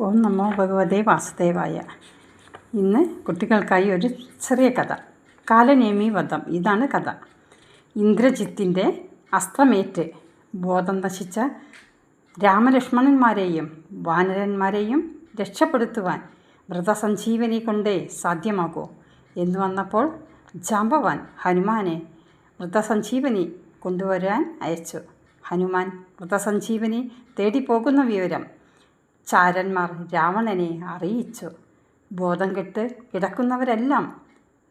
ഓം നമോ ഭഗവതേ വാസുദേവായ. ഇന്ന് കുട്ടികൾക്കായി ഒരു ചെറിയ കഥ. കാലനേമി വധം. ഇതാണ് കഥ. ഇന്ദ്രജിത്തിൻ്റെ അസ്ത്രമേറ്റ് ബോധം നശിച്ച രാമലക്ഷ്മണന്മാരെയും വാനരന്മാരെയും രക്ഷപ്പെടുത്തുവാൻ വ്രതസഞ്ജീവനി കൊണ്ടേ സാധ്യമാകൂ എന്ന് വന്നപ്പോൾ ജാമ്പവാൻ ഹനുമാനെ വ്രതസഞ്ജീവനി കൊണ്ടുവരാൻ അയച്ചു. ഹനുമാൻ വ്രതസഞ്ജീവനി തേടിപ്പോകുന്ന വിവരം ചാരന്മാർ രാവണനെ അറിയിച്ചു. ബോധം കെട്ട് കിടക്കുന്നവരെല്ലാം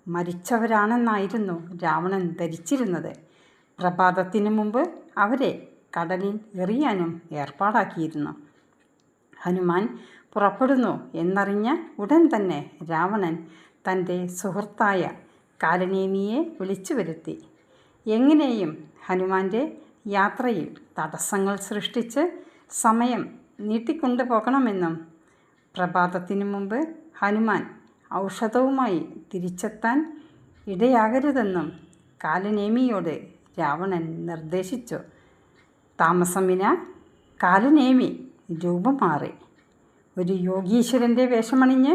മരിച്ചവരാണെന്നായിരുന്നു രാവണൻ ധരിച്ചിരുന്നത്. പ്രഭാതത്തിനു മുമ്പ് അവരെ കടലിൽ എറിയാനും ഏർപ്പാടാക്കിയിരുന്നു. ഹനുമാൻ പുറപ്പെടുന്നു എന്നറിഞ്ഞ ഉടൻ തന്നെ രാവണൻ തൻ്റെ സുഹൃത്തായ കാലനേമിയെ വിളിച്ചു വരുത്തി. എങ്ങനെയും ഹനുമാൻ്റെ യാത്രയിൽ തടസ്സങ്ങൾ സൃഷ്ടിച്ച് സമയം നീട്ടിക്കൊണ്ടു പോകണമെന്നും പ്രഭാതത്തിനു മുമ്പ് ഹനുമാൻ ഔഷധവുമായി തിരിച്ചെത്താൻ ഇടയാകരുതെന്നും കാലനേമിയോട് രാവണൻ നിർദ്ദേശിച്ചു. താമസമിന കാലനേമി രൂപം മാറി ഒരു യോഗീശ്വരൻ്റെ വേഷമണിഞ്ഞ്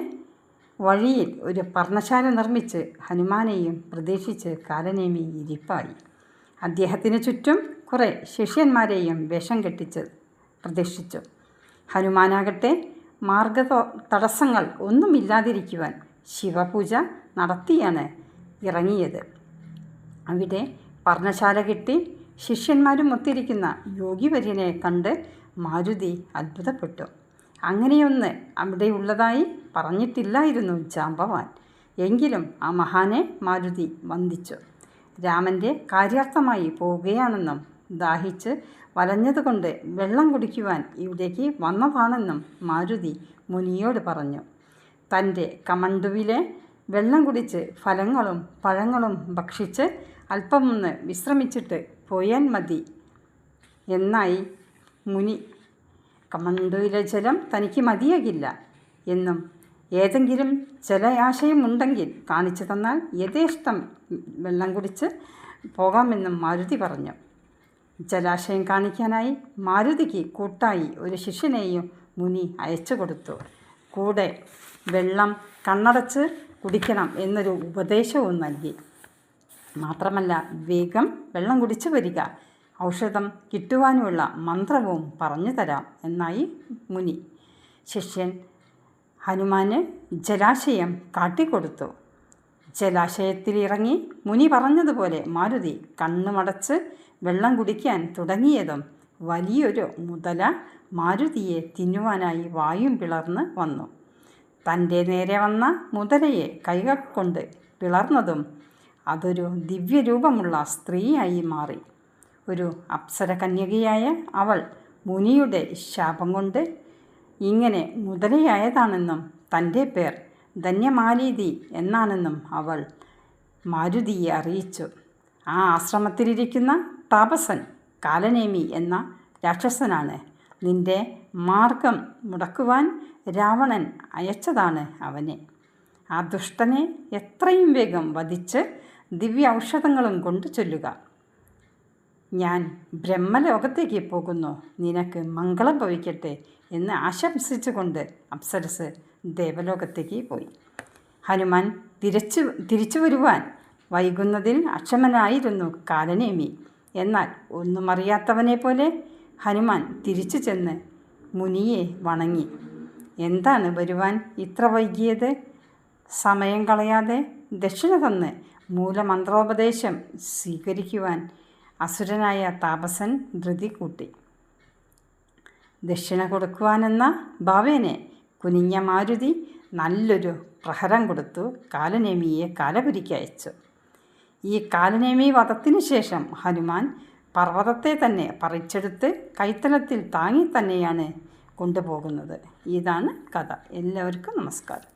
വഴിയിൽ ഒരു പർണശാല നിർമ്മിച്ച് ഹനുമാനെയും പ്രതീക്ഷിച്ച് കാലനേമി ഇരിപ്പായി. അദ്ദേഹത്തിന് ചുറ്റും കുറേ ശിഷ്യന്മാരെയും വേഷം കെട്ടിച്ച് പ്രതീക്ഷിച്ചു. ഹനുമാനാകട്ടെ മാർഗ തടസ്സങ്ങൾ ഒന്നുമില്ലാതിരിക്കുവാൻ ശിവപൂജ നടത്തിയാണ് ഇറങ്ങിയത്. അവിടെ പർണശാല കെട്ടി ശിഷ്യന്മാരും ഒത്തിരിക്കുന്ന യോഗിവര്യനെ കണ്ട് മാരുതി അത്ഭുതപ്പെട്ടു. അങ്ങനെയൊന്ന് അവിടെയുള്ളതായി പറഞ്ഞിട്ടില്ലായിരുന്നു ജാമ്പവാൻ. എങ്കിലും ആ മഹാനെ മാരുതി വന്ദിച്ചു. രാമൻ്റെ കാര്യാർത്ഥമായി പോവുകയാണെന്നും ദാഹിച്ച് വലഞ്ഞതുകൊണ്ട് വെള്ളം കുടിക്കുവാൻ ഇവിടേക്ക് വന്നതാണെന്നും മാരുതി മുനിയോട് പറഞ്ഞു. തൻ്റെ കമണ്ഡുവിലെ വെള്ളം കുടിച്ച് ഫലങ്ങളും പഴങ്ങളും ഭക്ഷിച്ച് അല്പമൊന്ന് വിശ്രമിച്ചിട്ട് പോയാൽ മതി എന്നായി മുനി. കമണ്ഡുവിലെ ജലം തനിക്ക് മതിയാകില്ല എന്നും ഏതെങ്കിലും ജലാശയമുണ്ടെങ്കിൽ കാണിച്ചു തന്നാൽ യഥേഷ്ടം വെള്ളം കുടിച്ച് പോകാമെന്നും മാരുതി പറഞ്ഞു. ജലാശയം കാണിക്കാനായി മാരുതിക്ക് കൂട്ടായി ഒരു ശിഷ്യനെയും മുനി അയച്ചു കൊടുത്തു. കൂടെ വെള്ളം കണ്ണടച്ച് കുടിക്കണം എന്നൊരു ഉപദേശവും നൽകി. മാത്രമല്ല, വേഗം വെള്ളം കുടിച്ചു വരിക, ഔഷധം കിട്ടുവാനുമുള്ള മന്ത്രവും പറഞ്ഞു തരാം എന്നായി മുനി. ശിഷ്യൻ ഹനുമാന് ജലാശയം കാട്ടിക്കൊടുത്തു. ജലാശയത്തിലിറങ്ങി മുനി പറഞ്ഞതുപോലെ മാരുതി കണ്ണുമടച്ച് വെള്ളം കുടിക്കാൻ തുടങ്ങിയതും വലിയൊരു മുതല മാരുതിയെ തിന്നുവാനായി വായും പിളർന്ന് വന്നു. തൻ്റെ നേരെ വന്ന മുതലയെ കൈകൾ കൊണ്ട് പിളർന്നതും അതൊരു ദിവ്യരൂപമുള്ള സ്ത്രീയായി മാറി. ഒരു അപ്സര കന്യകയായ അവൾ മുനിയുടെ ശാപം കൊണ്ട് ഇങ്ങനെ മുതലയായതാണെന്നും തൻ്റെ പേർ ധന്യമാലീതി എന്നാണെന്നും അവൾ മാരുതിയെ അറിയിച്ചു. ആ ആശ്രമത്തിലിരിക്കുന്ന താപസൻ കാലനേമി എന്ന രാക്ഷസനാണ്. നിന്റെ മാർഗം മുടക്കുവാൻ രാവണൻ അയച്ചതാണ് അവനെ. ആ ദുഷ്ടനെ എത്രയും വേഗം വധിച്ച് ദിവ്യ ഔഷധങ്ങളും കൊണ്ട് ചൊല്ലുക. ഞാൻ ബ്രഹ്മലോകത്തേക്ക് പോകുന്നു, നിനക്ക് മംഗളം ഭവിക്കട്ടെ എന്ന് ആശംസിച്ചുകൊണ്ട് അപ്സരസ് ദേവലോകത്തേക്ക് പോയി. ഹനുമാൻ തിരിച്ചു വരുവാൻ വൈകുന്നതിൽ അക്ഷമനായിരുന്നു കാലനേമി. എന്നാൽ ഒന്നും അറിയാത്തവനെ പോലെ ഹനുമാൻ തിരിച്ചു ചെന്ന് മുനിയെ വണങ്ങി. എന്താണ് വരുവാൻ ഇത്ര വൈകിയത്? സമയം കളയാതെ ദക്ഷിണ തന്ന് മൂലമന്ത്രോപദേശം സ്വീകരിക്കുവാൻ അസുരനായ താപസൻ ധൃതി കൂട്ടി. ദക്ഷിണ കൊടുക്കുവാനെന്ന ഭാവേനെ കുനിഞ്ഞ മാരുതി നല്ലൊരു പ്രഹരം കൊടുത്തു കാലനേമിയെ കാലപുരിക്കയച്ചു. ഈ കാലനേമി വധത്തിനു ശേഷം ഹനുമാൻ പർവ്വതത്തെ തന്നെ പറിച്ചെടുത്ത് കൈത്തലത്തിൽ താങ്ങി തന്നെയാണ് കൊണ്ടുപോകുന്നത്. ഇതാണ് കഥ. എല്ലാവർക്കും നമസ്കാരം.